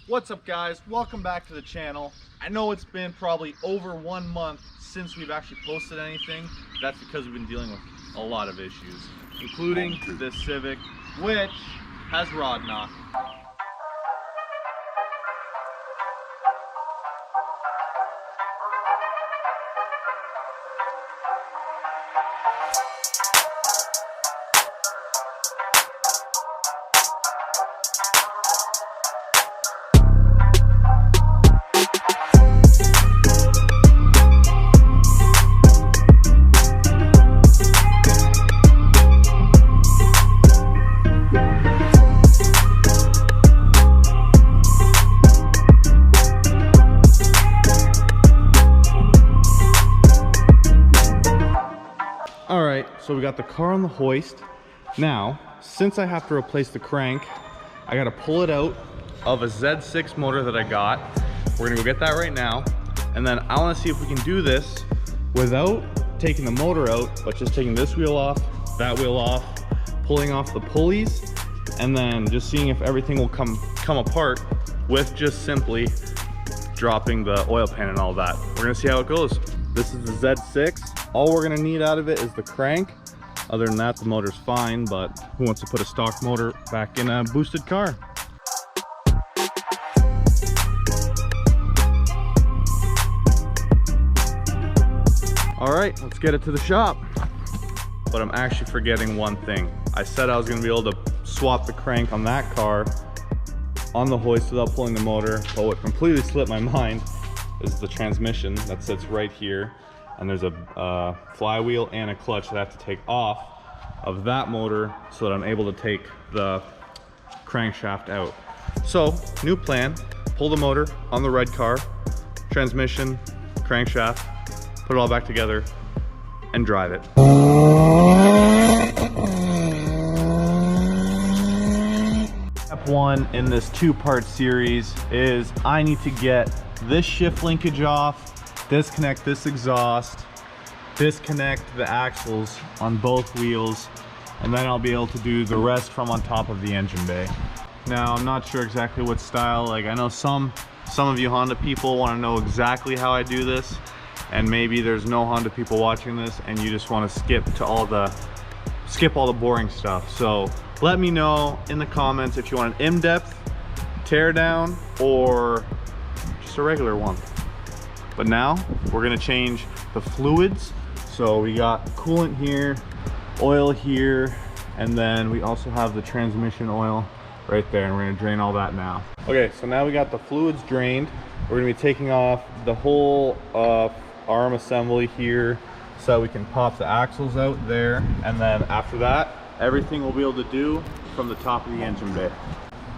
What's up guys, welcome back to the channel. I know it's been probably over 1 month since we've actually posted anything. That's because we've been dealing with a lot of issues, including this Civic, which has rod knock. Alright, so we got the car on the hoist. Now, since I have to replace the crank, I gotta pull it out of a Z6 motor that I got. We're gonna go get that right now. And then I wanna see if we can do this without taking the motor out, but just taking this wheel off, that wheel off, pulling off the pulleys, and then just seeing if everything will come apart with just simply dropping the oil pan and all that. We're gonna see how it goes. This is the Z6. All we're gonna need out of it is the crank. Other than that, the motor's fine, but who wants to put a stock motor back in a boosted car? All right, let's get it to the shop. But I'm actually forgetting one thing. I said I was gonna be able to swap the crank on that car on the hoist without pulling the motor, but what completely slipped my mind is the transmission that sits right here. And there's a flywheel and a clutch that I have to take off of that motor so that I'm able to take the crankshaft out. So, new plan, pull the motor on the red car, transmission, crankshaft, put it all back together, and drive it. Step one in this two-part series is I need to get this shift linkage off, disconnect this exhaust, disconnect the axles on both wheels, and then I'll be able to do the rest from on top of the engine bay. Now, I'm not sure exactly what style, like I know some of you Honda people want to know exactly how I do this, and maybe there's no Honda people watching this and you just want to skip all the boring stuff. So let me know in the comments if you want an in-depth teardown or just a regular one. But now we're gonna change the fluids. So we got coolant here, oil here, and then we also have the transmission oil right there, and we're gonna drain all that now. Okay, so now we got the fluids drained. We're gonna be taking off the whole arm assembly here so we can pop the axles out there, and then after that, everything we'll be able to do from the top of the engine bay.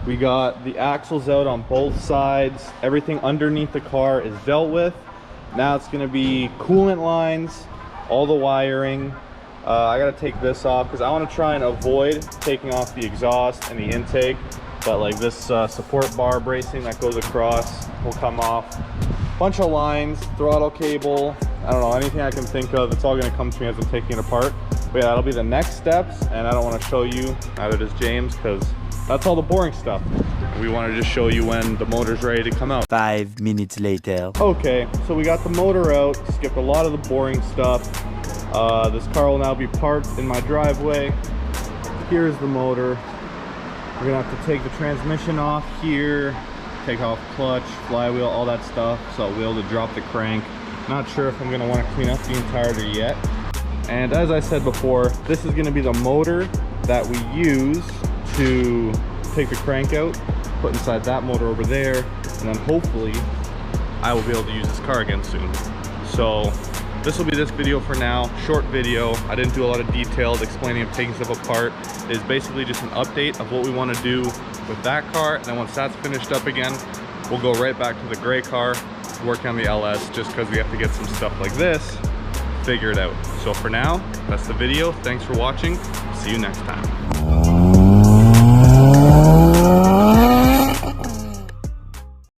We got the axles out on both sides. Everything underneath the car is dealt with. Now it's gonna be coolant lines, all the wiring. I gotta take this off because I want to try and avoid taking off the exhaust and the intake, but like this support bar bracing that goes across will come off. Bunch of lines, throttle cable, I don't know, anything I can think of, it's all gonna come to me as I'm taking it apart. But yeah, that'll be the next steps, and I don't want to show you, neither does James, because that's all the boring stuff. We want to just show you when the motor's ready to come out. 5 minutes later. Okay, so we got the motor out, skipped a lot of the boring stuff. This car will now be parked in my driveway. Here's the motor. We're gonna have to take the transmission off here, take off clutch, flywheel, all that stuff, so I'll be able to drop the crank. Not sure if I'm gonna want to clean up the entirety yet. And as I said before, this is gonna be the motor that we use to take the crank out, put inside that motor over there, and then hopefully I will be able to use this car again soon. So this will be this video for now, short video. I didn't do a lot of detailed explaining of taking stuff apart. It is basically just an update of what we want to do with that car, and then once that's finished up again, we'll go right back to the gray car, working on the LS, just because we have to get some stuff like this figured out. So for now, that's the video. Thanks for watching. See you next time.